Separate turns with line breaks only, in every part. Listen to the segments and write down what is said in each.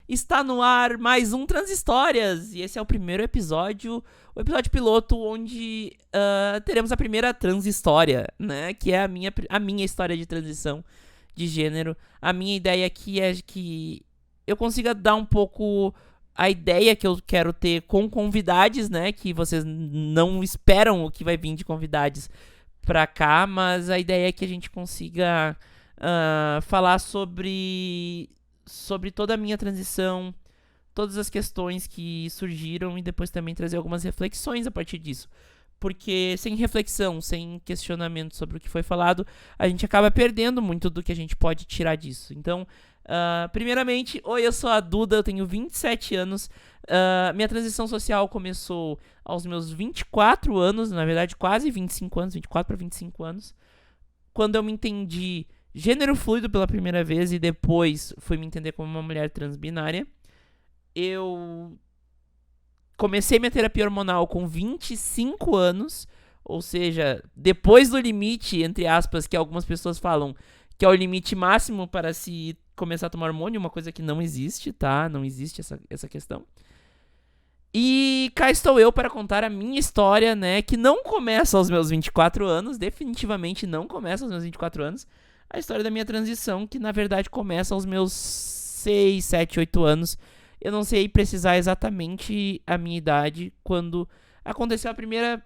Está no ar mais um Transhistórias. E esse é o primeiro episódio, o episódio piloto, onde teremos a primeira transhistória, né? Que é a minha história de transição de gênero. A minha ideia aqui é que eu consiga dar um pouco a ideia que eu quero ter com convidados, né? Que vocês não esperam o que vai vir de convidados pra cá, mas a ideia é que a gente consiga falar sobre toda a minha transição, todas as questões que surgiram e depois também trazer algumas reflexões a partir disso. Porque sem reflexão, sem questionamento sobre o que foi falado, a gente acaba perdendo muito do que a gente pode tirar disso. Então, primeiramente, oi, eu sou a Duda, eu tenho 27 anos. Minha transição social começou aos meus 24 anos, na verdade quase 25 anos, 24 para 25 anos, quando eu me entendi gênero fluido pela primeira vez e depois fui me entender como uma mulher transbinária. Eu comecei minha terapia hormonal com 25 anos, ou seja, depois do limite, entre aspas, que algumas pessoas falam que é o limite máximo para se começar a tomar hormônio, uma coisa que não existe, tá? Não existe essa questão. E cá estou eu para contar a minha história, né? Que não começa aos meus 24 anos, definitivamente não começa aos meus 24 anos. A história da minha transição, que na verdade começa aos meus 6, 7, 8 anos. Eu não sei precisar exatamente a minha idade quando aconteceu a primeira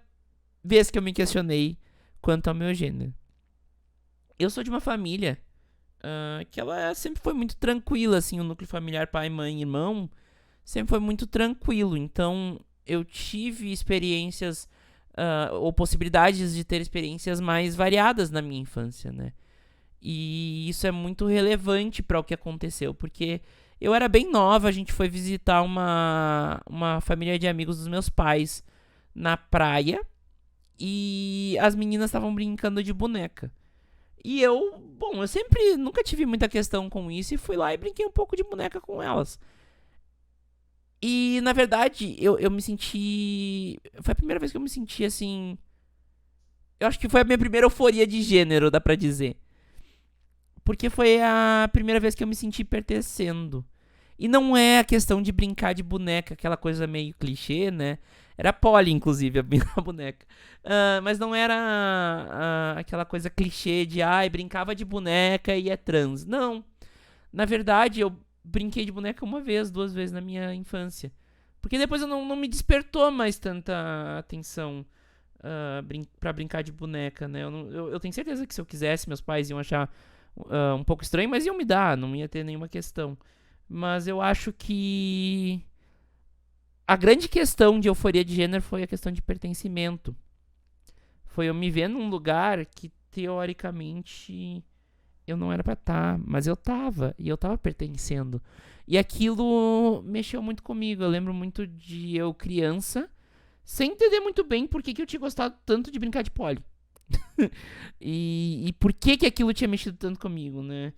vez que eu me questionei quanto ao meu gênero. Eu sou de uma família que ela sempre foi muito tranquila, assim, o núcleo familiar, pai, mãe, irmão, sempre foi muito tranquilo. Então, eu tive experiências ou possibilidades de ter experiências mais variadas na minha infância, né? E isso é muito relevante para o que aconteceu, porque eu era bem nova, a gente foi visitar uma família de amigos dos meus pais na praia e as meninas estavam brincando de boneca. E eu sempre nunca tive muita questão com isso e fui lá e brinquei um pouco de boneca com elas. E, na verdade, eu me senti... Foi a primeira vez que eu me senti, assim... Eu acho que foi a minha primeira euforia de gênero, dá pra dizer. Porque foi a primeira vez que eu me senti pertencendo. E não é a questão de brincar de boneca, aquela coisa meio clichê, né? Era Polly, inclusive, a boneca. Mas não era aquela coisa clichê de, brincava de boneca e é trans. Não. Na verdade, eu brinquei de boneca uma vez, 2 vezes na minha infância. Porque depois eu não me despertou mais tanta atenção pra brincar de boneca, né? Eu tenho certeza que se eu quisesse, meus pais iam achar um pouco estranho, mas iam me dar, não ia ter nenhuma questão. Mas eu acho que a grande questão de euforia de gênero foi a questão de pertencimento. Foi eu me ver num lugar que, teoricamente, eu não era pra estar, mas eu tava, e eu tava pertencendo. E aquilo mexeu muito comigo. Eu lembro muito de eu criança, sem entender muito bem por que eu tinha gostado tanto de brincar de Polly. e por que aquilo tinha mexido tanto comigo, né?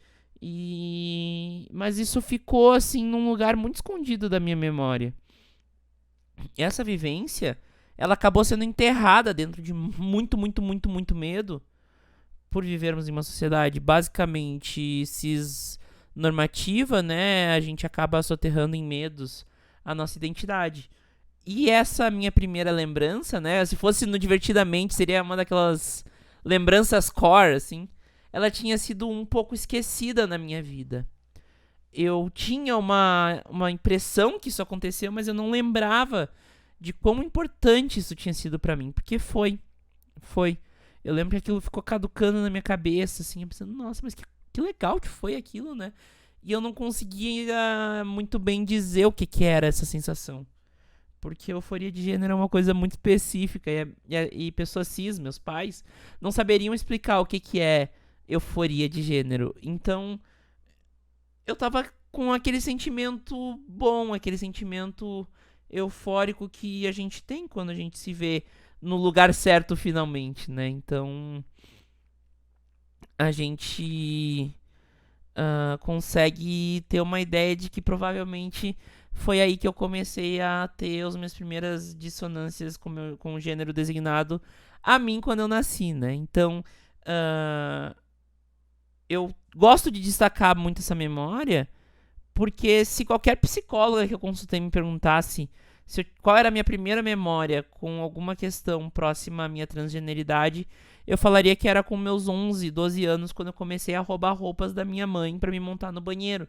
Mas isso ficou, assim, num lugar muito escondido da minha memória. E essa vivência, ela acabou sendo enterrada dentro de muito, muito, muito, muito medo por vivermos em uma sociedade basicamente cis-normativa, né? A gente acaba soterrando em medos a nossa identidade. E essa minha primeira lembrança, né? Se fosse no Divertidamente, seria uma daquelas lembranças core, assim. Ela tinha sido um pouco esquecida na minha vida. Eu tinha uma impressão que isso aconteceu, mas eu não lembrava de quão importante isso tinha sido pra mim. Porque foi. Eu lembro que aquilo ficou caducando na minha cabeça, assim, eu pensando, nossa, mas que legal que foi aquilo, né? E eu não conseguia muito bem dizer o que era essa sensação. Porque euforia de gênero é uma coisa muito específica e pessoas cis, meus pais, não saberiam explicar o que é euforia de gênero. Então, eu tava com aquele sentimento bom, aquele sentimento eufórico que a gente tem quando a gente se vê no lugar certo finalmente, né? Então, a gente consegue ter uma ideia de que provavelmente foi aí que eu comecei a ter as minhas primeiras dissonâncias com o gênero designado a mim quando eu nasci, né? Então, eu gosto de destacar muito essa memória Porque se qualquer psicóloga que eu consultei me perguntasse qual era a minha primeira memória com alguma questão próxima à minha transgeneridade, eu falaria que era com meus 11, 12 anos, quando eu comecei a roubar roupas da minha mãe para me montar no banheiro.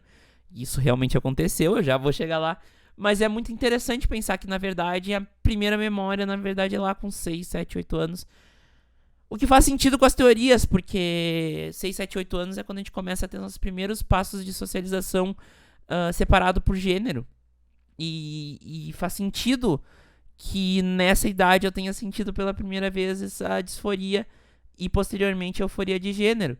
Isso realmente aconteceu, eu já vou chegar lá. Mas é muito interessante pensar que, na verdade, a primeira memória, na verdade, é lá com 6, 7, 8 anos. O que faz sentido com as teorias, porque 6, 7, 8 anos é quando a gente começa a ter nossos primeiros passos de socialização separado por gênero. E faz sentido que nessa idade eu tenha sentido pela primeira vez essa disforia e posteriormente a euforia de gênero.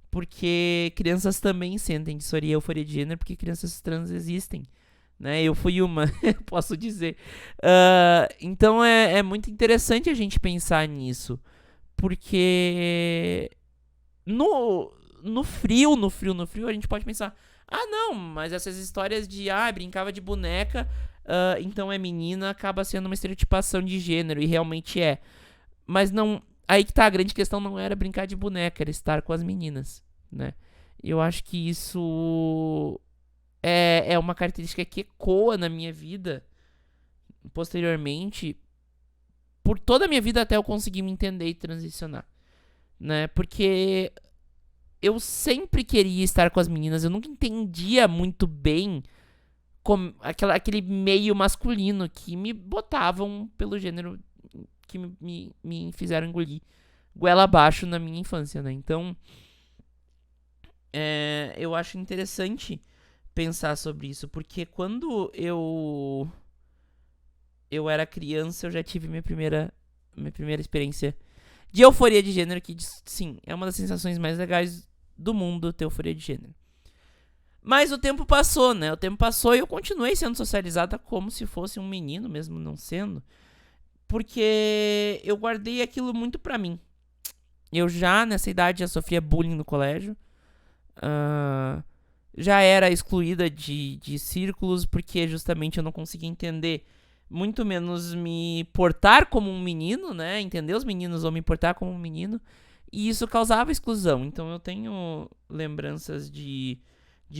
Porque crianças também sentem disforia e euforia de gênero, porque crianças trans existem. Né? Eu fui uma, posso dizer. Então é muito interessante a gente pensar nisso. Porque no frio, a gente pode pensar: ah, não, mas essas histórias de brincava de boneca, então é menina, acaba sendo uma estereotipação de gênero, e realmente é. Mas não. Aí que tá, a grande questão não era brincar de boneca, era estar com as meninas, né? Eu acho que isso é uma característica que ecoa na minha vida posteriormente, por toda a minha vida até eu conseguir me entender e transicionar, né? Porque eu sempre queria estar com as meninas, eu nunca entendia muito bem aquele meio masculino que me botavam pelo gênero que me fizeram engolir goela abaixo na minha infância, né? Então, eu acho interessante pensar sobre isso, porque quando eu era criança, eu já tive minha primeira experiência de euforia de gênero, que, sim, é uma das sensações mais legais do mundo, ter euforia de gênero. Mas o tempo passou, né? O tempo passou e eu continuei sendo socializada como se fosse um menino, mesmo não sendo. Porque eu guardei aquilo muito pra mim. Eu já, nessa idade, já sofria bullying no colégio. Já era excluída de círculos, porque justamente eu não conseguia entender, muito menos me portar como um menino, né? Entender os meninos ou me portar como um menino. E isso causava exclusão. Então eu tenho lembranças de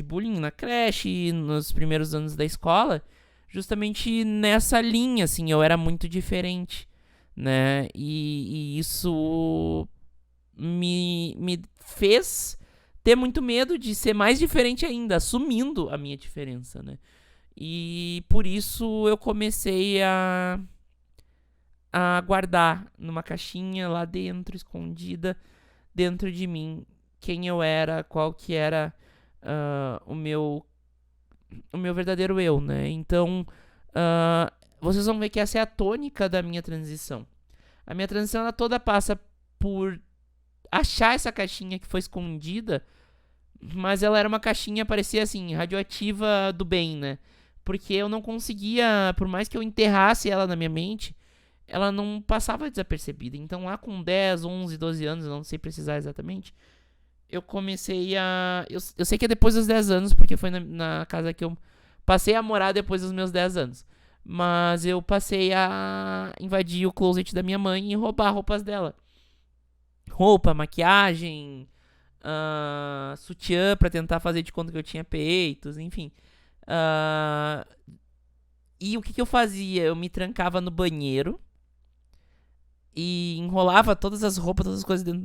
bullying na creche, nos primeiros anos da escola, justamente nessa linha, assim, eu era muito diferente, né? E isso me fez ter muito medo de ser mais diferente ainda, assumindo a minha diferença, né? E por isso eu comecei a guardar numa caixinha lá dentro, escondida dentro de mim, quem eu era, qual que era o meu verdadeiro eu, né? Então, vocês vão ver que essa é a tônica da minha transição. A minha transição, ela toda passa por achar essa caixinha que foi escondida, mas ela era uma caixinha, parecia assim, radioativa do bem, né? Porque eu não conseguia, por mais que eu enterrasse ela na minha mente, ela não passava desapercebida. Então lá com 10, 11, 12 anos, eu não sei precisar exatamente, eu comecei a... Eu sei que é depois dos 10 anos, porque foi na casa que eu passei a morar depois dos meus 10 anos. Mas eu passei a invadir o closet da minha mãe e roubar roupas dela. Roupa, maquiagem, sutiã pra tentar fazer de conta que eu tinha peitos, enfim. E o que eu fazia? Eu me trancava no banheiro e enrolava todas as roupas, todas as coisas dentro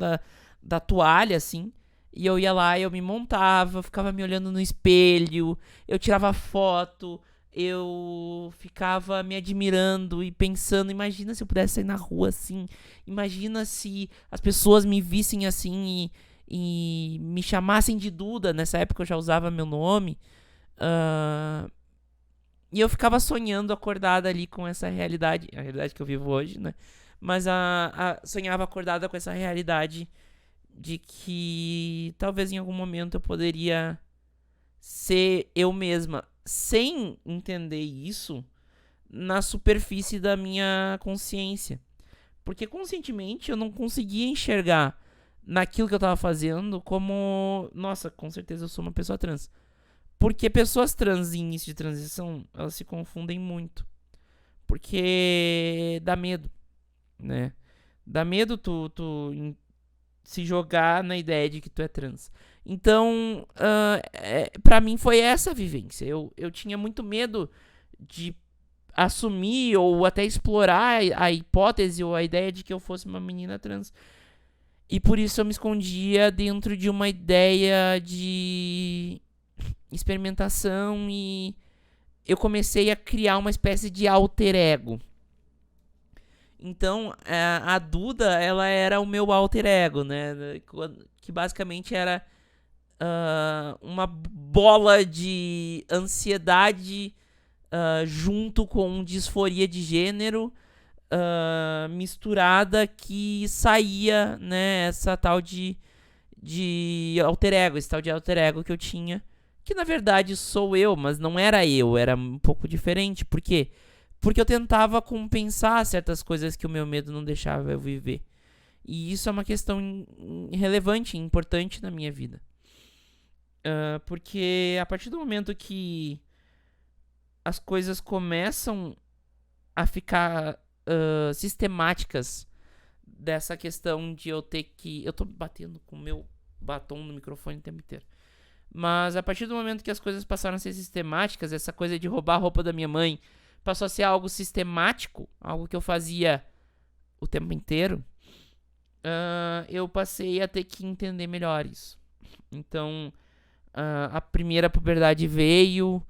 da toalha, assim. E eu ia lá, eu me montava, ficava me olhando no espelho, eu tirava foto, eu ficava me admirando e pensando, imagina se eu pudesse sair na rua assim, imagina se as pessoas me vissem assim e me chamassem de Duda. Nessa época eu já usava meu nome. E eu ficava sonhando acordada ali com essa realidade, a realidade que eu vivo hoje, né? Mas sonhava acordada com essa realidade de que talvez em algum momento eu poderia ser eu mesma, sem entender isso na superfície da minha consciência. Porque conscientemente eu não conseguia enxergar naquilo que eu tava fazendo como, nossa, com certeza eu sou uma pessoa trans. Porque pessoas trans em início de transição, elas se confundem muito. Porque dá medo, né? Dá medo tu se jogar na ideia de que tu é trans. Então, pra mim foi essa a vivência. Eu tinha muito medo de assumir ou até explorar a hipótese ou a ideia de que eu fosse uma menina trans. E por isso eu me escondia dentro de uma ideia de experimentação e eu comecei a criar uma espécie de alter ego. Então, a Duda, ela era o meu alter ego, né? Que basicamente era uma bola de ansiedade junto com disforia de gênero misturada que saía, né? Essa tal de alter ego, esse tal de alter ego que eu tinha. Que na verdade sou eu, mas não era eu, era um pouco diferente. Por quê? Porque eu tentava compensar certas coisas que o meu medo não deixava eu viver. E isso é uma questão relevante, importante na minha vida. Porque a partir do momento que as coisas começam a ficar sistemáticas dessa questão de eu ter que... Eu tô batendo com o meu batom no microfone o tempo inteiro. Mas a partir do momento que as coisas passaram a ser sistemáticas, essa coisa de roubar a roupa da minha mãe passou a ser algo sistemático, algo que eu fazia o tempo inteiro, eu passei a ter que entender melhor isso. Então, a primeira puberdade veio,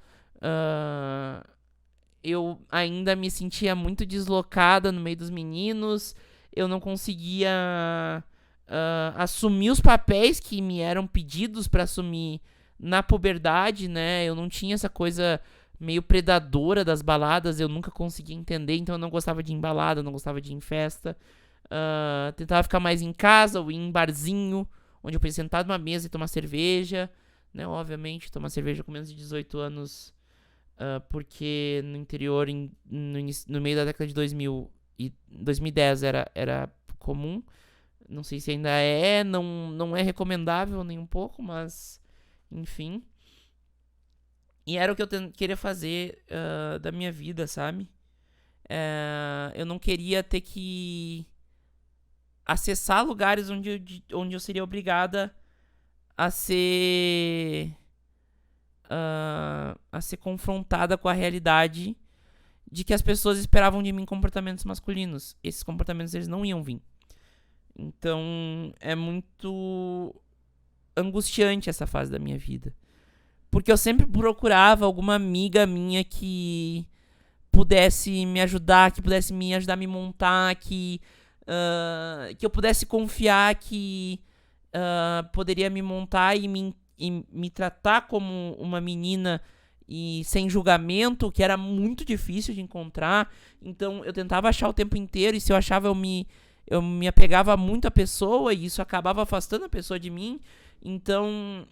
eu ainda me sentia muito deslocada no meio dos meninos, eu não conseguia assumir os papéis que me eram pedidos para assumir na puberdade, né? Eu não tinha essa coisa meio predadora das baladas, eu nunca conseguia entender, então eu não gostava de ir em balada, eu não gostava de ir em festa. Tentava ficar mais em casa ou ir em barzinho, onde eu podia sentar numa mesa e tomar cerveja, né? Obviamente, tomar cerveja com menos de 18 anos, porque no interior, no meio da década de 2000 e 2010 era comum. Não sei se ainda não é recomendável nem um pouco, mas enfim. E era o que eu queria fazer da minha vida, sabe? Eu não queria ter que acessar lugares onde eu seria obrigada a ser confrontada com a realidade de que as pessoas esperavam de mim comportamentos masculinos. Esses comportamentos eles não iam vir. Então é muito angustiante essa fase da minha vida. Porque eu sempre procurava alguma amiga minha que pudesse me ajudar, que pudesse me ajudar a me montar, que eu pudesse confiar que poderia me montar e me tratar como uma menina e sem julgamento, que era muito difícil de encontrar. Então eu tentava achar o tempo inteiro, e se eu achava eu me apegava muito à pessoa e isso acabava afastando a pessoa de mim. Então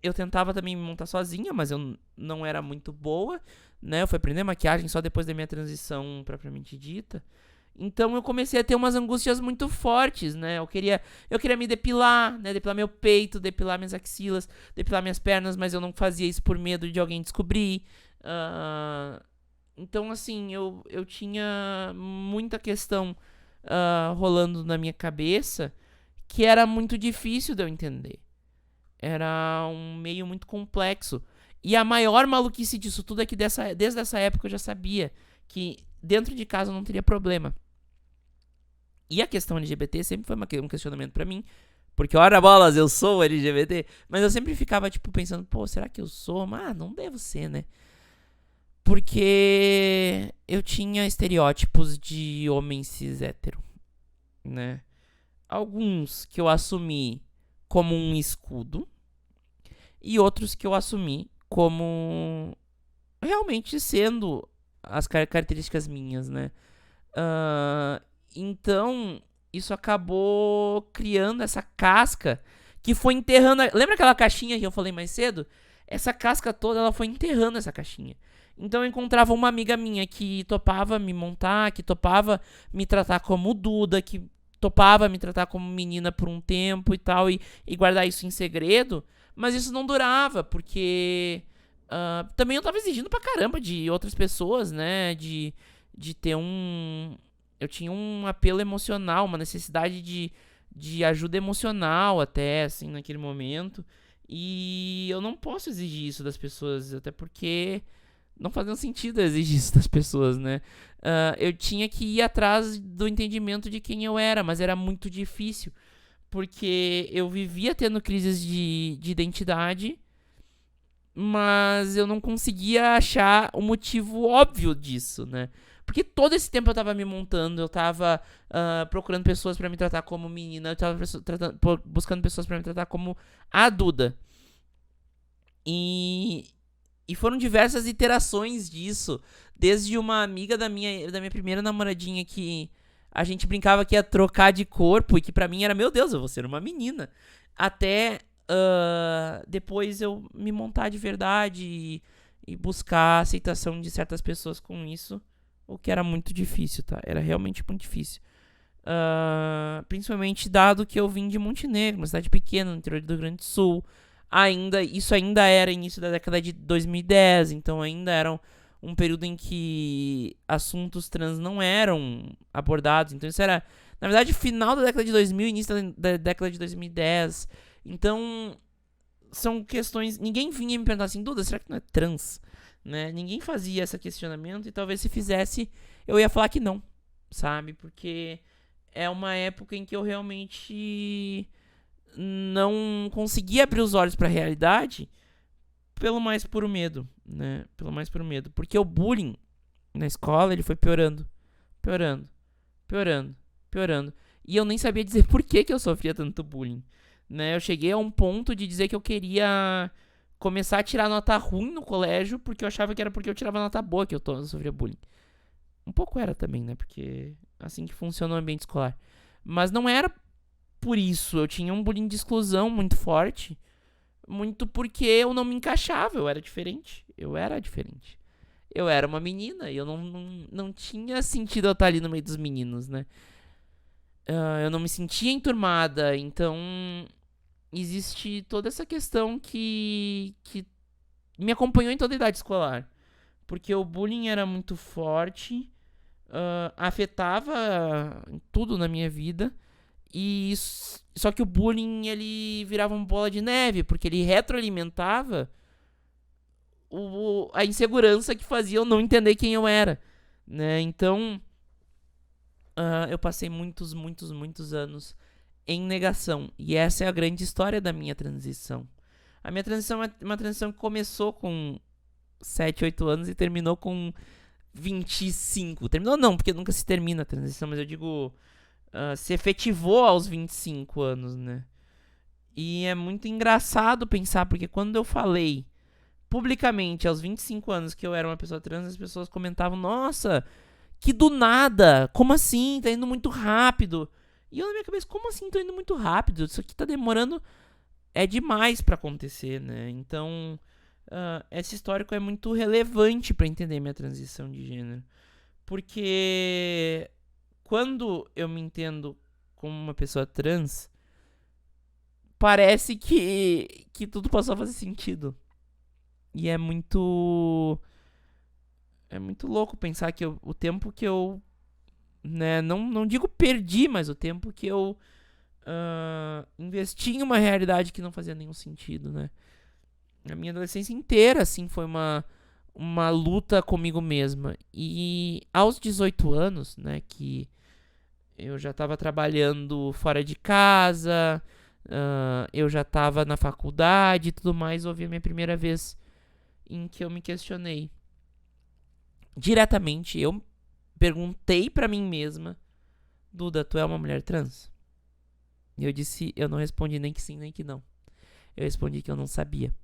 eu tentava também me montar sozinha, mas eu não era muito boa, né? Eu fui aprender maquiagem só depois da minha transição propriamente dita. Então eu comecei a ter umas angústias muito fortes, né? Eu queria me depilar, né? Depilar meu peito, depilar minhas axilas, depilar minhas pernas, mas eu não fazia isso por medo de alguém descobrir. Então, assim, eu tinha muita questão rolando na minha cabeça que era muito difícil de eu entender. Era um meio muito complexo. E a maior maluquice disso tudo é que desde essa época eu já sabia que dentro de casa não teria problema. E a questão LGBT sempre foi um questionamento pra mim. Porque, ora bolas, eu sou LGBT. Mas eu sempre ficava, tipo, pensando, pô, será que eu sou? Mas não devo ser, né? Porque eu tinha estereótipos de homem cis hétero, né? Alguns que eu assumi como um escudo e outros que eu assumi como realmente sendo as características minhas, né? Então, isso acabou criando essa casca que foi enterrando... Lembra aquela caixinha que eu falei mais cedo? Essa casca toda, ela foi enterrando essa caixinha. Então eu encontrava uma amiga minha que topava me montar, que topava me tratar como Duda, que topava me tratar como menina por um tempo e tal, e guardar isso em segredo. Mas isso não durava, porque também eu tava exigindo pra caramba de outras pessoas, né? De ter um... Eu tinha um apelo emocional, uma necessidade de ajuda emocional até, assim, naquele momento. E eu não posso exigir isso das pessoas, até porque não fazia sentido exigir isso das pessoas, né? Eu tinha que ir atrás do entendimento de quem eu era, mas era muito difícil, porque eu vivia tendo crises de identidade, mas eu não conseguia achar o motivo óbvio disso, né? Porque todo esse tempo eu tava me montando, eu tava procurando pessoas pra me tratar como menina, eu tava buscando pessoas pra me tratar como a Duda. E, e foram diversas iterações disso. Desde uma amiga da minha primeira namoradinha que a gente brincava que ia trocar de corpo e que pra mim era, meu Deus, eu vou ser uma menina. Até depois eu me montar de verdade e buscar a aceitação de certas pessoas com isso. O que era muito difícil, tá? Era realmente muito difícil. Principalmente dado que eu vim de Montenegro, uma cidade pequena no interior do Rio Grande do Sul. Isso ainda era início da década de 2010, então ainda era um período em que assuntos trans não eram abordados. Então isso era, na verdade, final da década de 2000, início da década de 2010. Então são questões. Ninguém vinha me perguntar assim, Duda, será que não é trans? Né? Ninguém fazia esse questionamento e talvez se fizesse eu ia falar que não, sabe? Porque é uma época em que eu realmente não conseguia abrir os olhos para a realidade pelo mais puro medo, né? Pelo mais puro medo. Porque o bullying na escola, ele foi piorando, piorando, piorando, piorando. E eu nem sabia dizer por que eu sofria tanto bullying, né? Eu cheguei a um ponto de dizer que eu queria começar a tirar nota ruim no colégio, porque eu achava que era porque eu tirava nota boa que eu sofria bullying. Um pouco era também, né? Porque assim que funciona o ambiente escolar. Mas não era por isso. Eu tinha um bullying de exclusão muito forte. Muito porque eu não me encaixava. Eu era diferente. Eu era diferente. Eu era uma menina e eu não tinha sentido eu estar ali no meio dos meninos, né? Eu não me sentia enturmada. Então, existe toda essa questão que me acompanhou em toda a idade escolar. Porque o bullying era muito forte, afetava tudo na minha vida. Só que o bullying, ele virava uma bola de neve, porque ele retroalimentava a insegurança que fazia eu não entender quem eu era, né? Então, eu passei muitos, muitos, muitos anos em negação. E essa é a grande história da minha transição. A minha transição é uma transição que começou com 7, 8 anos e terminou com 25. Terminou não, porque nunca se termina a transição, mas eu digo, se efetivou aos 25 anos, né? E é muito engraçado pensar, porque quando eu falei publicamente aos 25 anos que eu era uma pessoa trans, as pessoas comentavam, nossa, que do nada, como assim? Tá indo muito rápido. E eu na minha cabeça, como assim tá indo muito rápido? Isso aqui tá demorando, é demais pra acontecer, né? Então, esse histórico é muito relevante pra entender minha transição de gênero. Porque quando eu me entendo como uma pessoa trans, parece que tudo passou a fazer sentido. E é muito louco pensar que o tempo que eu, né, não digo perdi, mas o tempo que eu investi em uma realidade que não fazia nenhum sentido, né? A minha adolescência inteira, assim, foi uma luta comigo mesma. E aos 18 anos, né, que eu já estava trabalhando fora de casa, eu já estava na faculdade e tudo mais, houve a minha primeira vez em que eu me questionei. Diretamente, eu perguntei pra mim mesma, Duda, tu é uma mulher trans? E eu não respondi nem que sim, nem que não. Eu respondi que eu não sabia.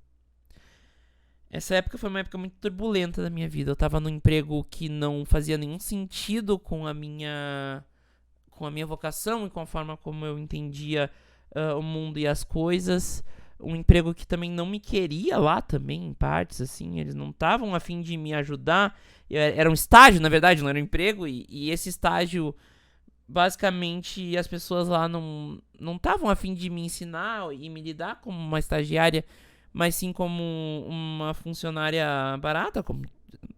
Essa época foi uma época muito turbulenta da minha vida. Eu tava num emprego que não fazia nenhum sentido com a minha vocação e com a forma como eu entendia o mundo e as coisas. Um emprego que também não me queria lá também, em partes, assim. Eles não estavam a fim de me ajudar. Era um estágio, na verdade, não era um emprego. E esse estágio, basicamente, as pessoas lá não estavam a fim de me ensinar e me lidar como uma estagiária, mas sim como uma funcionária barata, como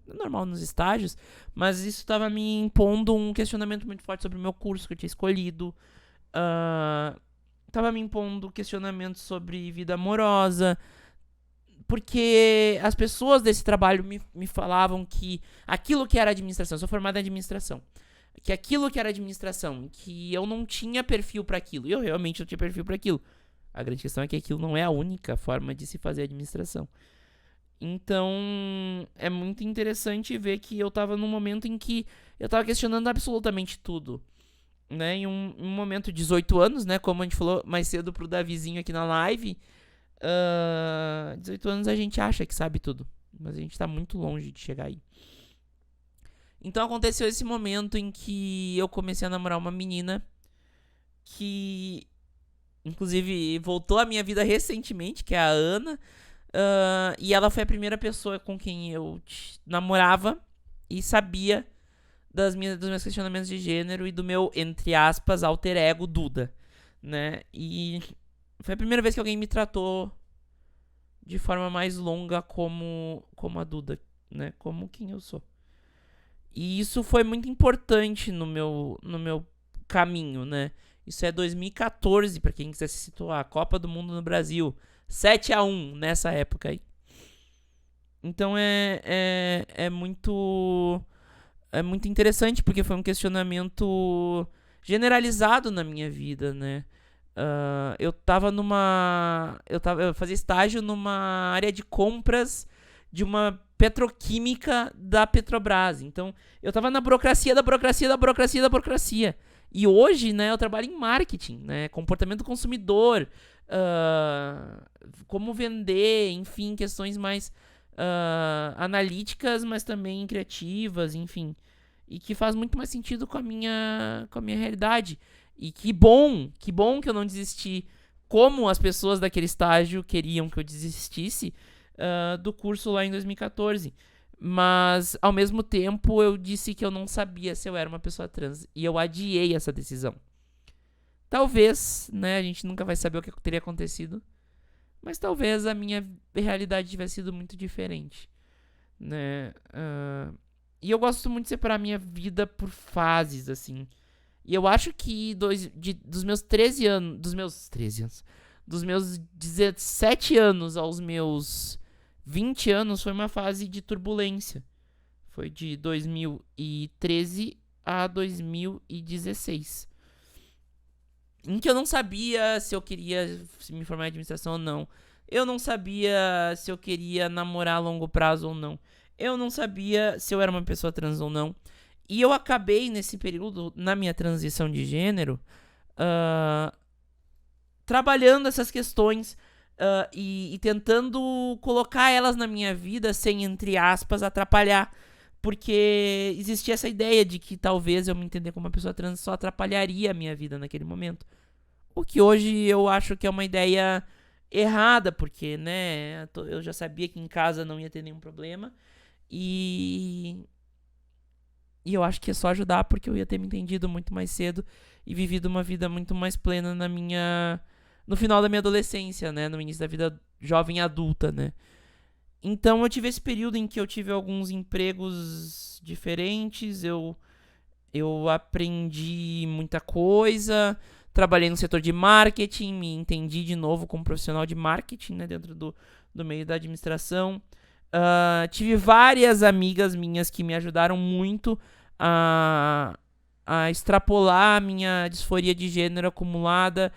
normal nos estágios. Mas isso estava me impondo um questionamento muito forte sobre o meu curso que eu tinha escolhido. tava me impondo questionamentos sobre vida amorosa, porque as pessoas desse trabalho me falavam que aquilo que era administração, eu sou formado em administração, que aquilo que era administração, que eu não tinha perfil para aquilo, e eu realmente não tinha perfil para aquilo. A grande questão é que aquilo não é a única forma de se fazer administração. Então, é muito interessante ver que eu tava num momento em que eu tava questionando absolutamente tudo, né? Em um momento de 18 anos, né? Como a gente falou mais cedo pro Davizinho aqui na live, 18 anos a gente acha que sabe tudo, mas a gente tá muito longe de chegar aí. Então aconteceu esse momento em que eu comecei a namorar uma menina que, inclusive, voltou à minha vida recentemente, que é a Ana. E ela foi a primeira pessoa com quem eu namorava e sabia dos meus questionamentos de gênero e do meu, entre aspas, alter ego Duda, né? E foi a primeira vez que alguém me tratou de forma mais longa como a Duda, né? Como quem eu sou. E isso foi muito importante no meu caminho, né? Isso é 2014, pra quem quiser se situar. Copa do Mundo no Brasil. 7-1 nessa época aí. Então é muito interessante, porque foi um questionamento generalizado na minha vida, né? Eu fazia estágio numa área de compras de uma petroquímica da Petrobras. Então, eu tava na burocracia da burocracia da burocracia da burocracia. E hoje, né, eu trabalho em marketing, né? Comportamento do consumidor, como vender, enfim, questões mais analíticas, mas também criativas, enfim. E que faz muito mais sentido com a minha realidade. E que bom que eu não desisti, como as pessoas daquele estágio queriam que eu desistisse do curso lá em 2014. Mas, ao mesmo tempo, eu disse que eu não sabia se eu era uma pessoa trans. E eu adiei essa decisão. Talvez, né, a gente nunca vai saber o que teria acontecido. Mas talvez a minha realidade tivesse sido muito diferente, né? E eu gosto muito de separar a minha vida por fases, assim. E eu acho que dos meus 13 anos... Dos meus 17 anos aos meus 20 anos foi uma fase de turbulência. Foi de 2013 a 2016. Em que eu não sabia se eu queria me formar em administração ou não. Eu não sabia se eu queria namorar a longo prazo ou não. Eu não sabia se eu era uma pessoa trans ou não. E eu acabei, nesse período, na minha transição de gênero, trabalhando essas questões e tentando colocar elas na minha vida sem, entre aspas, atrapalhar. Porque existia essa ideia de que talvez eu me entender como uma pessoa trans só atrapalharia a minha vida naquele momento. O que hoje eu acho que é uma ideia errada, porque, né, eu já sabia que em casa não ia ter nenhum problema. E eu acho que é só ajudar, porque eu ia ter me entendido muito mais cedo e vivido uma vida muito mais plena no final da minha adolescência, né, no início da vida jovem adulta, né. Então eu tive esse período em que eu tive alguns empregos diferentes, eu aprendi muita coisa, trabalhei no setor de marketing, me entendi de novo como profissional de marketing, né, dentro do meio da administração. Tive várias amigas minhas que me ajudaram muito a extrapolar a minha disforia de gênero acumulada,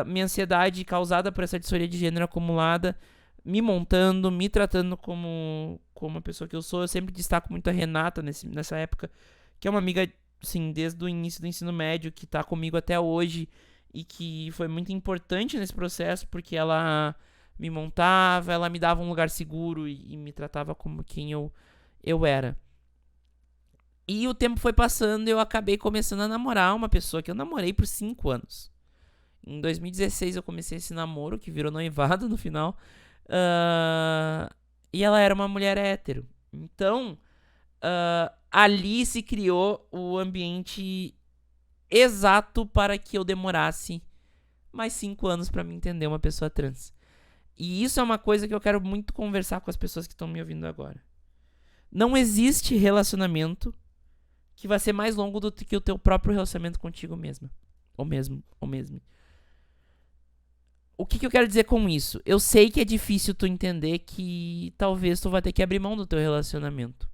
minha ansiedade causada por essa disforia de gênero acumulada, me montando, me tratando como a pessoa que eu sou. Eu sempre destaco muito a Renata nessa época, que é uma amiga, assim, desde o início do ensino médio, que tá comigo até hoje e que foi muito importante nesse processo, porque ela me montava, ela me dava um lugar seguro e me tratava como quem eu era. E o tempo foi passando e eu acabei começando a namorar uma pessoa que eu namorei por 5 anos. Em 2016 eu comecei esse namoro, que virou noivado no final. E ela era uma mulher hétero. Então, ali se criou o ambiente exato para que eu demorasse mais 5 anos para me entender uma pessoa trans. E isso é uma coisa que eu quero muito conversar com as pessoas que estão me ouvindo agora. Não existe relacionamento que vai ser mais longo do que o teu próprio relacionamento contigo mesma. Ou mesmo. o que eu quero dizer com isso? Eu sei que é difícil tu entender que talvez tu vai ter que abrir mão do teu relacionamento.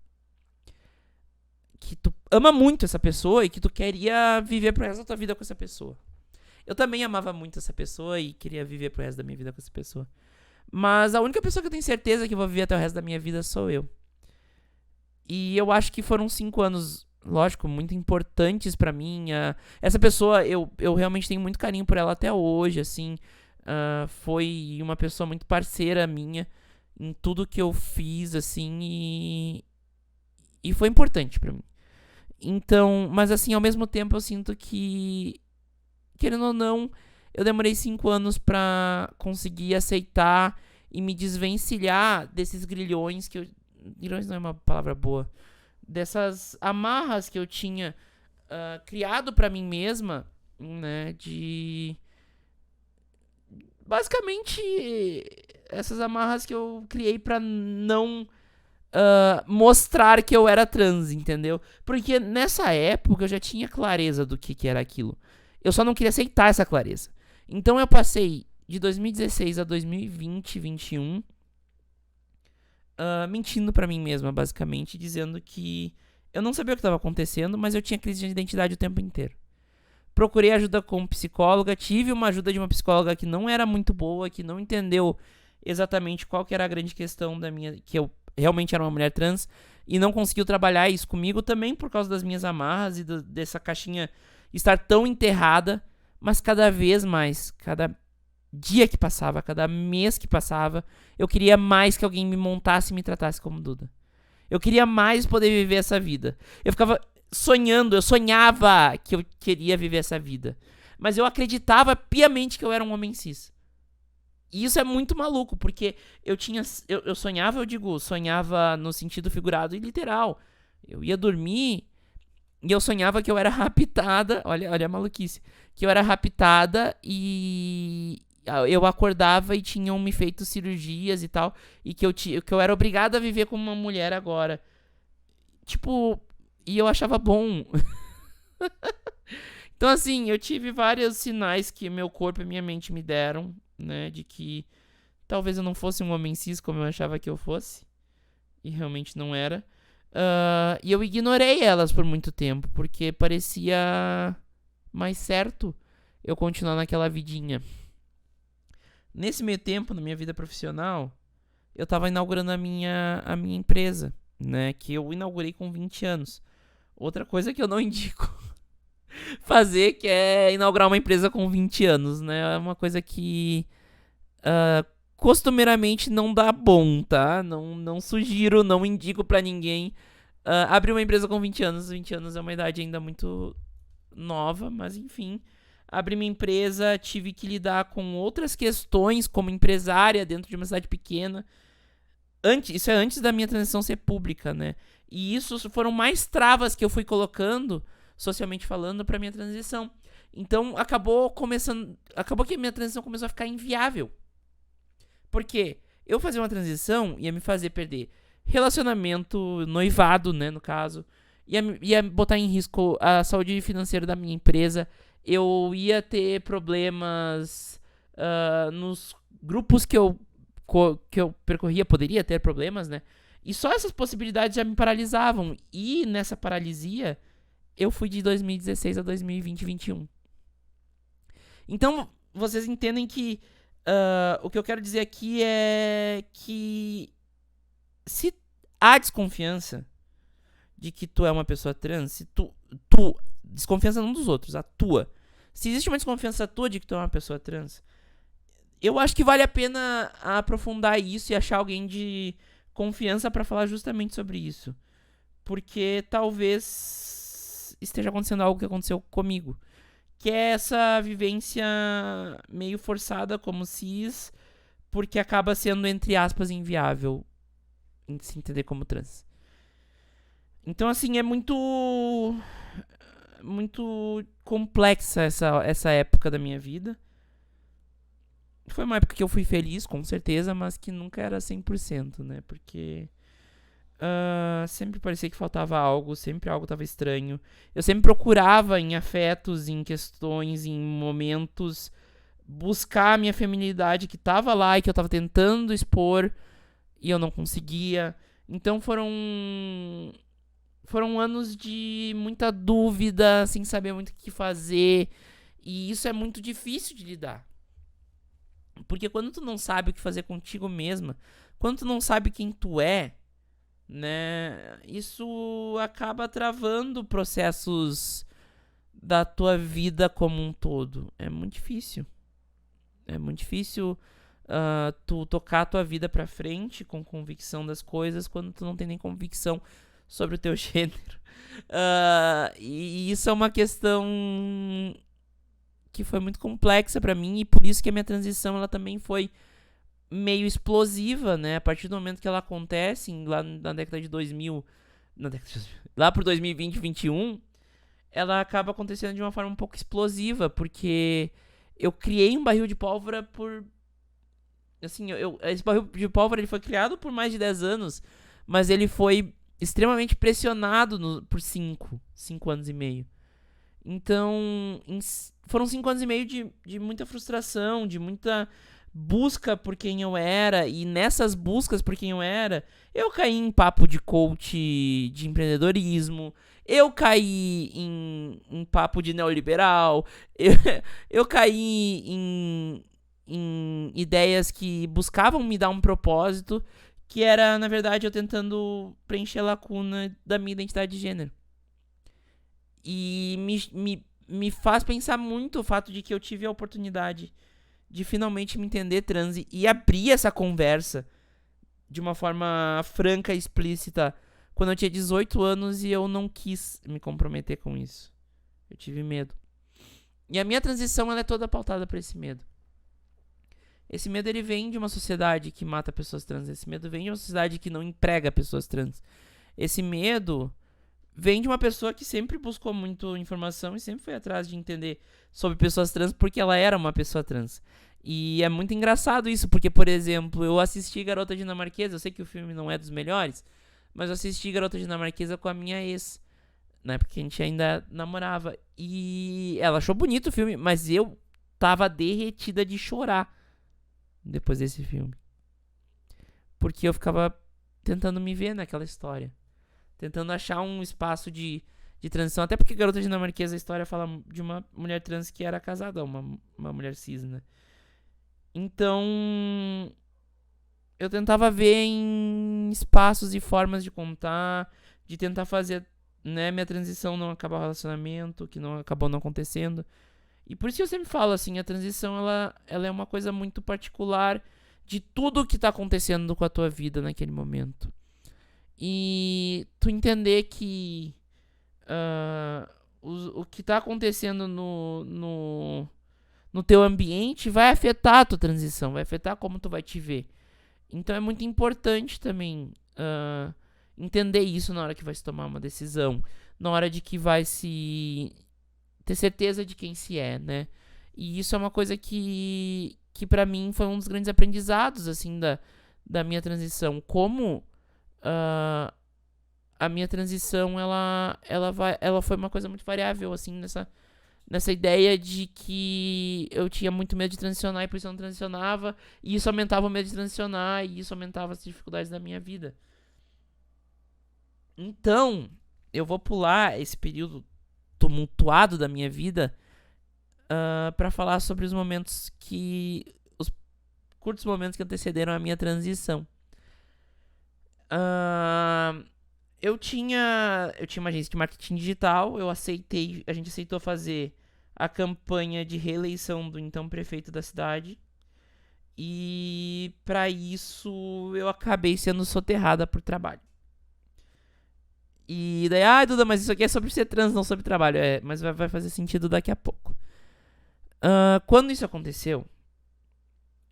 Que tu ama muito essa pessoa e que tu queria viver pro resto da tua vida com essa pessoa. Eu também amava muito essa pessoa e queria viver pro resto da minha vida com essa pessoa. Mas a única pessoa que eu tenho certeza que eu vou viver até o resto da minha vida sou eu. E eu acho que foram 5 anos, lógico, muito importantes pra mim. Essa pessoa, eu realmente tenho muito carinho por ela até hoje, assim. Foi uma pessoa muito parceira minha em tudo que eu fiz, assim, e foi importante pra mim. Então, mas assim, ao mesmo tempo eu sinto que, querendo ou não, eu demorei 5 anos pra conseguir aceitar e me desvencilhar desses grilhões que eu... Grilhões não é uma palavra boa. Dessas amarras que eu tinha criado pra mim mesma, né? De... Basicamente, essas amarras que eu criei pra não mostrar que eu era trans, entendeu? Porque nessa época eu já tinha clareza do que era aquilo. Eu só não queria aceitar essa clareza. Então eu passei de 2016 a 2020, 2021 mentindo pra mim mesma, basicamente, dizendo que eu não sabia o que estava acontecendo, mas eu tinha crise de identidade o tempo inteiro. Procurei ajuda com psicóloga, tive uma ajuda de uma psicóloga que não era muito boa, que não entendeu exatamente qual que era a grande questão da minha... que eu realmente era uma mulher trans, e não conseguiu trabalhar isso comigo também por causa das minhas amarras e dessa caixinha estar tão enterrada, mas cada vez mais, cada dia que passava, cada mês que passava, eu queria mais que alguém me montasse e me tratasse como Duda. Eu queria mais poder viver essa vida. Eu ficava sonhando, eu sonhava que eu queria viver essa vida. Mas eu acreditava piamente que eu era um homem cis. E isso é muito maluco, porque eu sonhava, sonhava no sentido figurado e literal. Eu ia dormir e eu sonhava que eu era raptada, olha a maluquice, que eu era raptada e eu acordava e tinham me feito cirurgias e tal, e que eu era obrigada a viver como uma mulher agora. Tipo, e eu achava bom. Então assim, eu tive vários sinais que meu corpo e minha mente me deram, né, de que talvez eu não fosse um homem cis como eu achava que eu fosse, e realmente não era. E eu ignorei elas por muito tempo, porque parecia mais certo eu continuar naquela vidinha. Nesse meio tempo, na minha vida profissional, eu tava inaugurando a minha empresa, né, que eu inaugurei com 20 anos. Outra coisa que eu não indico fazer, que é inaugurar uma empresa com 20 anos, né? É uma coisa que costumeiramente não dá bom, tá? Não sugiro, não indico pra ninguém abrir uma empresa com 20 anos. 20 anos é uma idade ainda muito nova, mas enfim. Abri minha empresa, tive que lidar com outras questões como empresária dentro de uma cidade pequena. Isso é antes da minha transição ser pública, né? E isso foram mais travas que eu fui colocando, socialmente falando, pra minha transição. Então acabou que a minha transição começou a ficar inviável. Porque eu fazer uma transição ia me fazer perder relacionamento, noivado, né, no caso. Ia botar em risco a saúde financeira da minha empresa. Eu ia ter problemas nos grupos que eu percorria, poderia ter problemas, né? E só essas possibilidades já me paralisavam. E nessa paralisia, eu fui de 2016 a 2020, 2021. Então, vocês entendem que o que eu quero dizer aqui é que se há desconfiança de que tu é uma pessoa trans, se tu desconfiança não dos outros, a tua. Se existe uma desconfiança tua de que tu é uma pessoa trans, eu acho que vale a pena aprofundar isso e achar alguém de confiança pra falar justamente sobre isso. Porque talvez esteja acontecendo algo que aconteceu comigo. Que é essa vivência meio forçada como cis, porque acaba sendo, entre aspas, inviável em se entender como trans. Então, assim, é muito complexa essa época da minha vida. Foi uma época que eu fui feliz, com certeza, mas que nunca era 100%, né? Porque sempre parecia que faltava algo, sempre algo estava estranho. Eu sempre procurava em afetos, em questões, em momentos, buscar a minha feminilidade que tava lá e que eu tava tentando expor e eu não conseguia. Então foram anos de muita dúvida, sem saber muito o que fazer. E isso é muito difícil de lidar. Porque quando tu não sabe o que fazer contigo mesma, quando tu não sabe quem tu é, né, isso acaba travando processos da tua vida como um todo. É muito difícil. É muito difícil tu tocar a tua vida pra frente com convicção das coisas quando tu não tem nem convicção sobre o teu gênero. E isso é uma questão que foi muito complexa pra mim e por isso que a minha transição ela também foi meio explosiva, né? A partir do momento que ela acontece, lá na década de 2000, lá por 2020, 2021, ela acaba acontecendo de uma forma um pouco explosiva, porque eu criei um barril de pólvora por... Assim, esse barril de pólvora ele foi criado por mais de 10 anos, mas ele foi extremamente pressionado por 5 anos e meio. Então, foram 5 anos e meio de muita frustração, de muita busca por quem eu era. E nessas buscas por quem eu era, eu caí em papo de coach de empreendedorismo. Eu caí em papo de neoliberal. Eu caí em ideias que buscavam me dar um propósito, que era, na verdade, eu tentando preencher a lacuna da minha identidade de gênero. E me faz pensar muito o fato de que eu tive a oportunidade de finalmente me entender trans e abrir essa conversa de uma forma franca e explícita quando eu tinha 18 anos e eu não quis me comprometer com isso. Eu tive medo. E a minha transição ela é toda pautada por esse medo. Esse medo ele vem de uma sociedade que mata pessoas trans. Esse medo vem de uma sociedade que não emprega pessoas trans. Esse medo vem de uma pessoa que sempre buscou muito informação e sempre foi atrás de entender sobre pessoas trans porque ela era uma pessoa trans. E é muito engraçado isso, porque, por exemplo, eu assisti Garota Dinamarquesa, eu sei que o filme não é dos melhores, mas eu assisti Garota Dinamarquesa com a minha ex, né, porque a gente ainda namorava. E ela achou bonito o filme, mas eu tava derretida de chorar depois desse filme. Porque eu ficava tentando me ver naquela história. Tentando achar um espaço de transição. Até porque Garota Dinamarquesa, a história fala de uma mulher trans que era casada, uma mulher cis, né? Então, eu tentava ver em espaços e formas de contar, de tentar fazer, né, minha transição não acabar o relacionamento, que não acabou não acontecendo. E por isso eu sempre falo, assim, a transição, ela é uma coisa muito particular de tudo que tá acontecendo com a tua vida naquele momento. E tu entender que o que tá acontecendo no teu ambiente vai afetar a tua transição, vai afetar como tu vai te ver. Então é muito importante também entender isso na hora que vai se tomar uma decisão, na hora de que vai se ter certeza de quem se é, né? E isso é uma coisa que pra mim foi um dos grandes aprendizados, assim, da minha transição. Como a minha transição, ela foi uma coisa muito variável, assim, nessa ideia de que eu tinha muito medo de transicionar e por isso eu não transicionava, e isso aumentava o medo de transicionar, e isso aumentava as dificuldades da minha vida. Então, eu vou pular esse período tumultuado da minha vida pra falar sobre os curtos momentos que antecederam a minha transição. Eu tinha uma agência de marketing digital, a gente aceitou fazer a campanha de reeleição do então prefeito da cidade. E pra isso eu acabei sendo soterrada por trabalho. E daí, Duda, mas isso aqui é sobre ser trans, não sobre trabalho. Mas vai fazer sentido daqui a pouco. Quando isso aconteceu,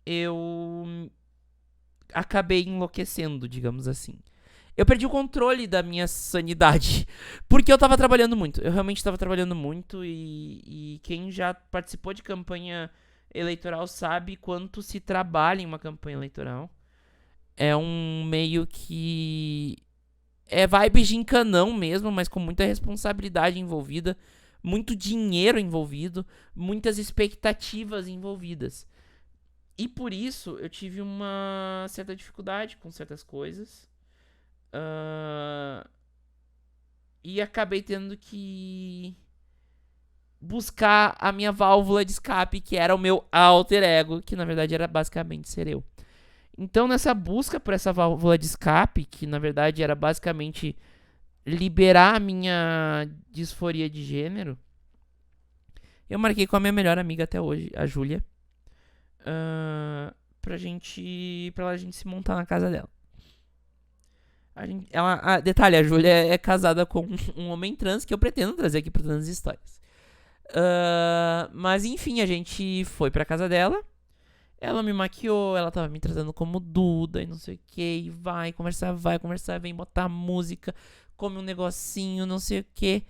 eu acabei enlouquecendo, digamos assim. Eu perdi o controle da minha sanidade, porque eu tava trabalhando muito. Eu realmente tava trabalhando muito e quem já participou de campanha eleitoral sabe quanto se trabalha em uma campanha eleitoral. É um meio que é vibe gincanão mesmo, mas com muita responsabilidade envolvida, muito dinheiro envolvido, muitas expectativas envolvidas. E por isso eu tive uma certa dificuldade com certas coisas. E acabei tendo que buscar a minha válvula de escape, que era o meu alter ego, que na verdade era basicamente ser eu. Então, nessa busca por essa válvula de escape, que na verdade era basicamente liberar a minha disforia de gênero, eu marquei com a minha melhor amiga até hoje, a Júlia, pra gente se montar na casa dela. Detalhe, a Júlia é casada com um homem trans que eu pretendo trazer aqui pro Trans Histórias. Mas enfim, a gente foi pra casa dela. Ela me maquiou, ela tava me tratando como Duda e não sei o que. E vai conversar, vem botar música, come um negocinho, não sei o que.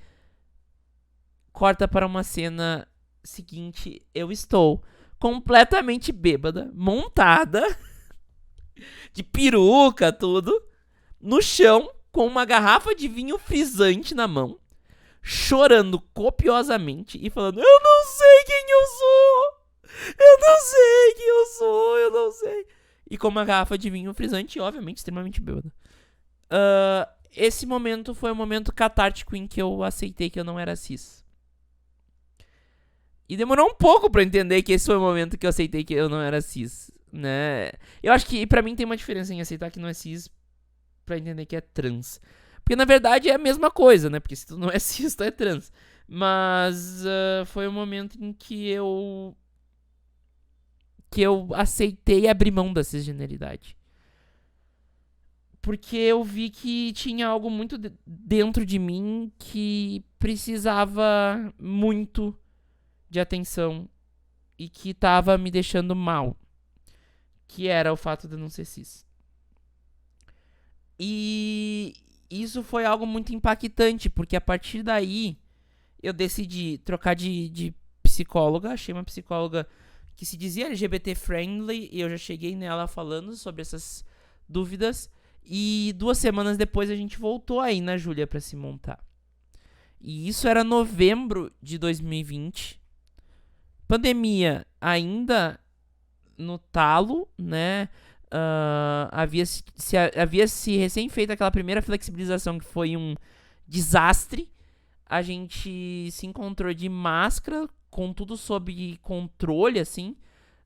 Corta para uma cena seguinte, eu estou completamente bêbada, montada, de peruca, tudo, no chão, com uma garrafa de vinho frisante na mão, chorando copiosamente e falando: eu não sei quem eu sou! Eu não sei quem eu sou, eu não sei. E com uma garrafa de vinho frisante, obviamente, extremamente bêbada. Esse momento foi um momento catártico em que eu aceitei que eu não era cis. E demorou um pouco pra entender que esse foi o momento que eu aceitei que eu não era cis, né? Eu acho que pra mim tem uma diferença em aceitar que não é cis pra entender que é trans. Porque na verdade é a mesma coisa, né? Porque se tu não é cis, tu é trans. Mas foi um momento em que eu aceitei abrir mão da cisgeneridade. Porque eu vi que tinha algo muito dentro de mim que precisava muito de atenção e que tava me deixando mal. Que era o fato de eu não ser cis. E isso foi algo muito impactante, porque a partir daí eu decidi trocar de psicóloga. Achei uma psicóloga que se dizia LGBT friendly e eu já cheguei nela falando sobre essas dúvidas. E 2 semanas depois a gente voltou aí na Júlia pra se montar. E isso era novembro de 2020. Pandemia ainda no talo, né? Havia se recém feito aquela primeira flexibilização que foi um desastre. A gente se encontrou de máscara, com tudo sob controle, assim.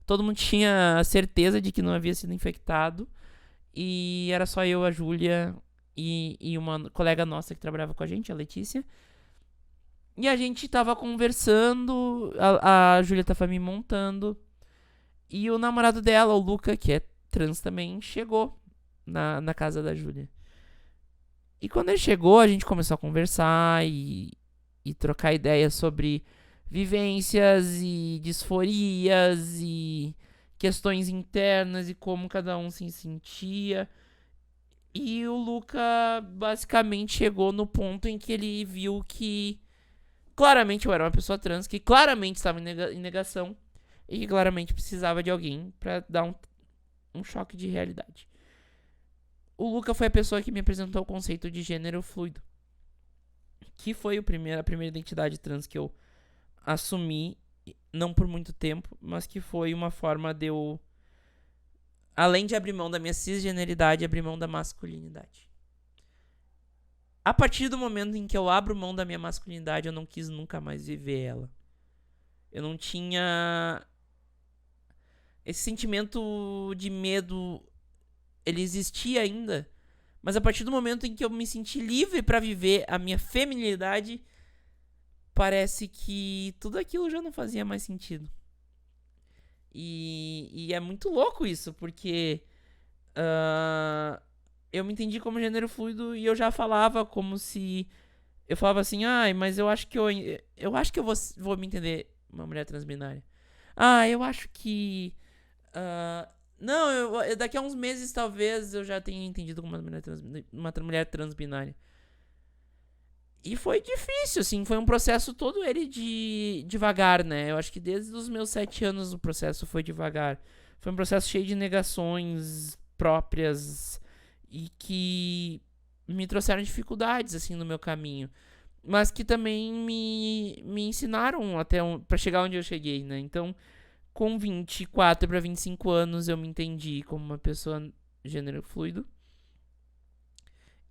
Todo mundo tinha certeza de que não havia sido infectado. E era só eu, a Júlia e uma colega nossa que trabalhava com a gente, a Letícia. E a gente tava conversando, a Júlia tava me montando. E o namorado dela, o Luca, que é trans também, chegou na casa da Júlia. E quando ele chegou, a gente começou a conversar e trocar ideias sobre vivências e disforias e questões internas e como cada um se sentia. E o Luca basicamente chegou no ponto em que ele viu que claramente eu era uma pessoa trans, que claramente estava em negação e que claramente precisava de alguém pra dar um choque de realidade. O Luca foi a pessoa que me apresentou o conceito de gênero fluido, que foi a primeira identidade trans que eu assumi, não por muito tempo, mas que foi uma forma de eu, além de abrir mão da minha cisgeneridade, abrir mão da masculinidade. A partir do momento em que eu abro mão da minha masculinidade, eu não quis nunca mais viver ela. Eu não tinha esse sentimento de medo, ele existia ainda, mas a partir do momento em que eu me senti livre pra viver a minha feminilidade, parece que tudo aquilo já não fazia mais sentido. E é muito louco isso, porque eu me entendi como gênero fluido e eu já falava como se... Eu falava assim, mas eu acho que eu acho que eu vou me entender uma mulher transbinária. Eu acho que... não, daqui a uns meses talvez eu já tenha entendido como uma mulher transbinária. E foi difícil, assim, foi um processo todo ele devagar, né? Eu acho que desde os meus 7 anos o processo foi devagar. Foi um processo cheio de negações próprias e que me trouxeram dificuldades, assim, no meu caminho. mas que também me ensinaram até pra chegar onde eu cheguei, né? Então, com 24 para 25 anos, eu me entendi como uma pessoa gênero fluido.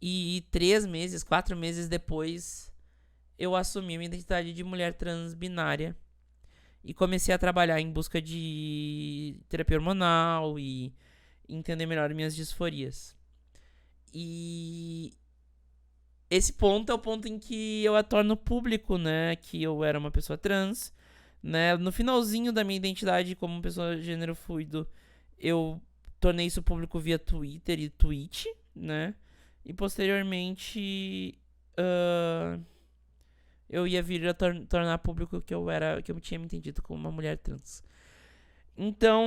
E 3 meses, 4 meses depois, eu assumi minha identidade de mulher trans binária. E comecei a trabalhar em busca de terapia hormonal e entender melhor minhas disforias. E esse ponto é o ponto em que eu a torno público, né? Que eu era uma pessoa trans, né? No finalzinho da minha identidade como pessoa gênero fluido, eu tornei isso público via Twitter e Twitch, né? E posteriormente eu ia vir a tornar público que eu tinha me entendido como uma mulher trans. Então,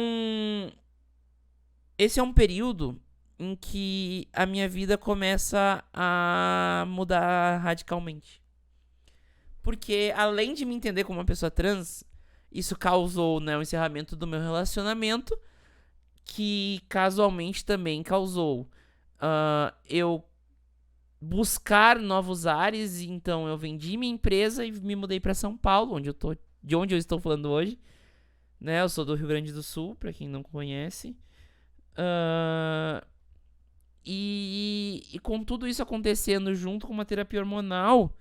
esse é um período em que a minha vida começa a mudar radicalmente. Porque, além de me entender como uma pessoa trans, isso causou, né, o encerramento do meu relacionamento, que casualmente também causou eu buscar novos ares. Então, eu vendi minha empresa e me mudei para São Paulo, de onde eu estou falando hoje. Né, eu sou do Rio Grande do Sul, para quem não conhece. E com tudo isso acontecendo junto com uma terapia hormonal,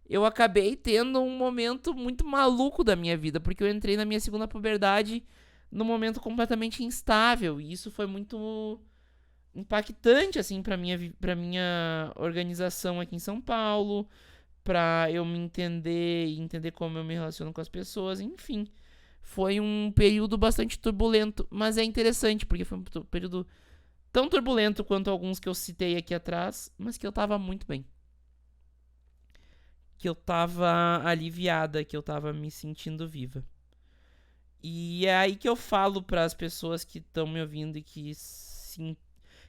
eu acabei tendo um momento muito maluco da minha vida, porque eu entrei na minha segunda puberdade num momento completamente instável, e isso foi muito impactante, assim, pra minha organização aqui em São Paulo, pra eu me entender e entender como eu me relaciono com as pessoas, enfim. Foi um período bastante turbulento, mas é interessante, porque foi um período tão turbulento quanto alguns que eu citei aqui atrás, mas que eu tava muito bem. Que eu tava aliviada, que eu tava me sentindo viva. E é aí que eu falo para as pessoas que estão me ouvindo e que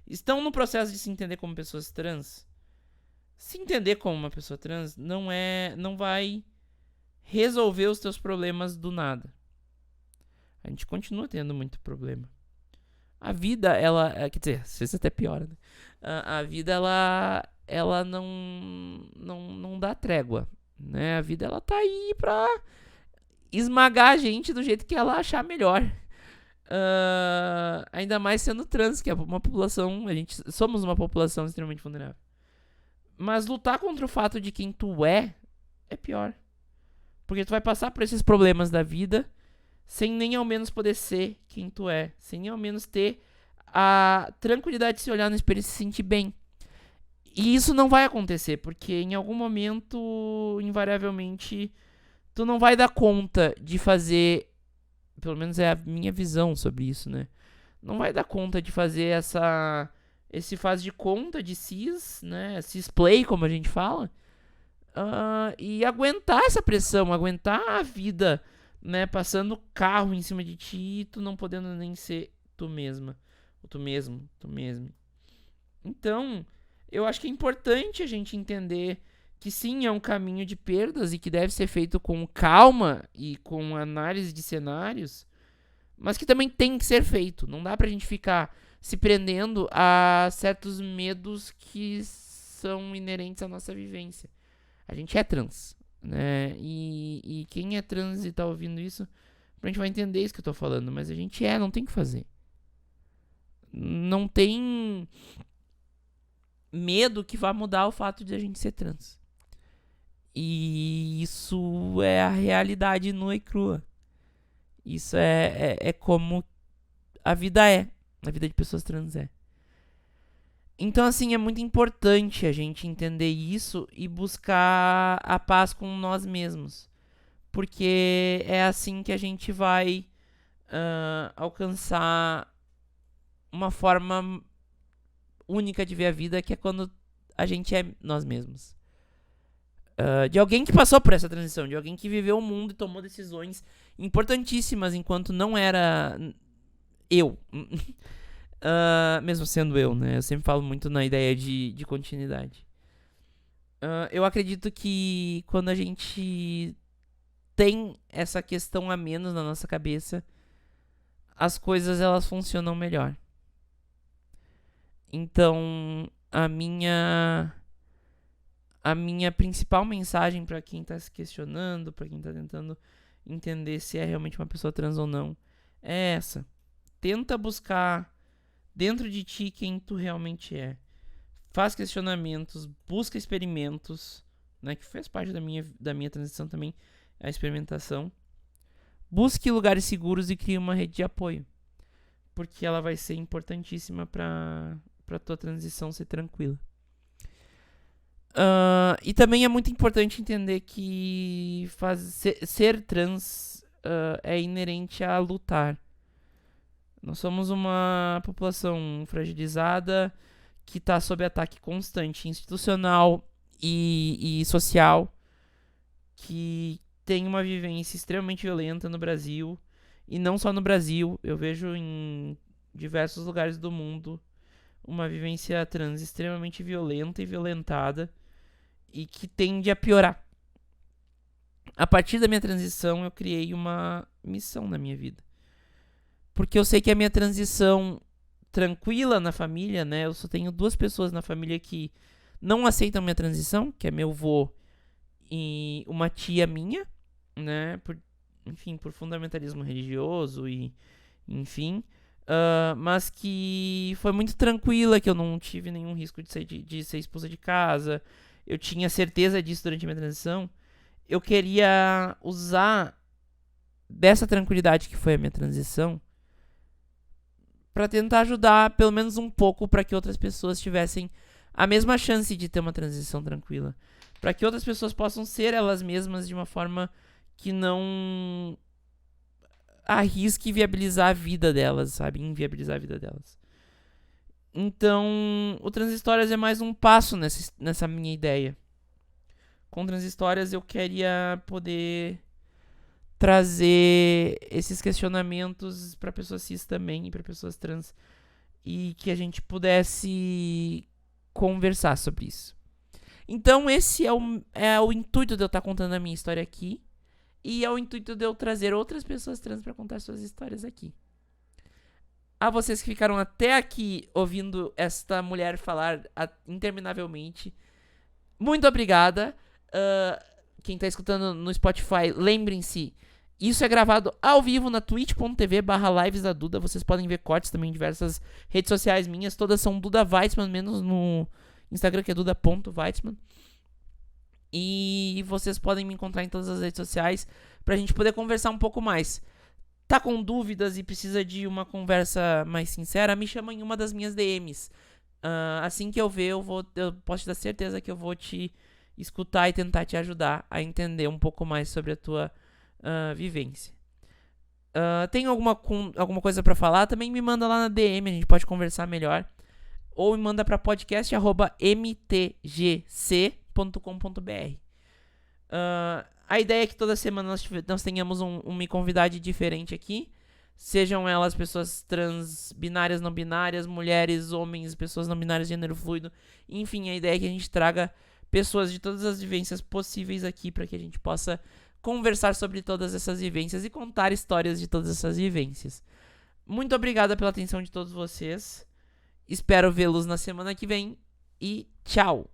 estão no processo de se entender como pessoas trans. Se entender como uma pessoa trans não vai resolver os teus problemas do nada. A gente continua tendo muito problema. A vida, ela, quer dizer, às vezes até piora, né? A vida, ela não dá trégua, né? A vida, ela tá aí pra esmagar a gente do jeito que ela achar melhor. Ainda mais sendo trans, que é uma população, somos uma população extremamente vulnerável. Mas lutar contra o fato de quem tu é pior. Porque tu vai passar por esses problemas da vida sem nem ao menos poder ser quem tu é, sem nem ao menos ter a tranquilidade de se olhar no espelho e se sentir bem. E isso não vai acontecer, porque em algum momento, invariavelmente, tu não vai dar conta de fazer, pelo menos é a minha visão sobre isso, né? Não vai dar conta de fazer esse faz de conta de cis, né? Cisplay, como a gente fala, e aguentar essa pressão, aguentar a vida, né, passando carro em cima de ti e tu não podendo nem ser tu mesma. Ou tu mesmo. Então, eu acho que é importante a gente entender que sim, é um caminho de perdas e que deve ser feito com calma e com análise de cenários, mas que também tem que ser feito. Não dá pra gente ficar se prendendo a certos medos que são inerentes à nossa vivência. A gente é trans, né? E quem é trans e tá ouvindo isso, a gente vai entender isso que eu tô falando, mas a gente não tem o que fazer. Não tem medo que vá mudar o fato de a gente ser trans. E isso é a realidade nua e crua. Isso é como a vida é. A vida de pessoas trans é. Então, assim, é muito importante a gente entender isso e buscar a paz com nós mesmos. Porque é assim que a gente vai alcançar uma forma única de ver a vida, que é quando a gente é nós mesmos. De alguém que passou por essa transição, de alguém que viveu o mundo e tomou decisões importantíssimas enquanto não era eu. Mesmo sendo eu, né? Eu sempre falo muito na ideia de continuidade. Eu acredito que quando a gente tem essa questão a menos na nossa cabeça, as coisas elas funcionam melhor. Então, a minha a minha principal mensagem pra quem tá se questionando, pra quem tá tentando entender se é realmente uma pessoa trans ou não, é essa. Tenta buscar dentro de ti quem tu realmente é. Faz questionamentos, busca experimentos, né, que faz parte da minha transição também, a experimentação. Busque lugares seguros e crie uma rede de apoio, porque ela vai ser importantíssima para tua transição ser tranquila. E também é muito importante entender que ser trans é inerente a lutar. Nós somos uma população fragilizada que está sob ataque constante, institucional e social, que tem uma vivência extremamente violenta no Brasil. E não só no Brasil, eu vejo em diversos lugares do mundo uma vivência trans extremamente violenta e violentada, e que tende a piorar. A partir da minha transição, eu criei uma missão na minha vida. Porque eu sei que a minha transição tranquila na família, né? Eu só tenho 2 pessoas na família que não aceitam minha transição, que é meu avô e uma tia minha, né? Por fundamentalismo religioso e enfim. Mas que foi muito tranquila, que eu não tive nenhum risco de ser expulsa de casa. Eu tinha certeza disso durante a minha transição. Eu queria usar dessa tranquilidade que foi a minha transição para tentar ajudar pelo menos um pouco para que outras pessoas tivessem a mesma chance de ter uma transição tranquila. Para que outras pessoas possam ser elas mesmas de uma forma que não arrisque viabilizar a vida delas, sabe? Inviabilizar a vida delas. Então, o Transhistórias é mais um passo nessa minha ideia. Com Transhistórias eu queria poder trazer esses questionamentos para pessoas cis também e para pessoas trans, e que a gente pudesse conversar sobre isso. Então esse é o intuito de eu estar contando a minha história aqui, e é o intuito de eu trazer outras pessoas trans para contar suas histórias aqui. A vocês que ficaram até aqui ouvindo esta mulher falar interminavelmente, muito obrigada. Quem tá escutando no Spotify, lembrem-se, isso é gravado ao vivo na twitch.tv/lives da Duda. Vocês podem ver cortes também em diversas redes sociais minhas. Todas são Duda Weitzman, menos no Instagram, que é duda.weitzman. E vocês podem me encontrar em todas as redes sociais pra gente poder conversar um pouco mais. Tá com dúvidas e precisa de uma conversa mais sincera? Me chama em uma das minhas DMs. Assim que eu ver, eu posso te dar certeza que eu vou te escutar e tentar te ajudar a entender um pouco mais sobre a tua vivência. Tem alguma coisa pra falar? Também me manda lá na DM, a gente pode conversar melhor. Ou me manda pra podcast@mtgc.com.br. A ideia é que toda semana nós tenhamos um me convidado diferente aqui. Sejam elas pessoas trans, binárias, não binárias, mulheres, homens, pessoas não binárias, gênero fluido. Enfim, a ideia é que a gente traga pessoas de todas as vivências possíveis aqui para que a gente possa conversar sobre todas essas vivências e contar histórias de todas essas vivências. Muito obrigada pela atenção de todos vocês. Espero vê-los na semana que vem e tchau!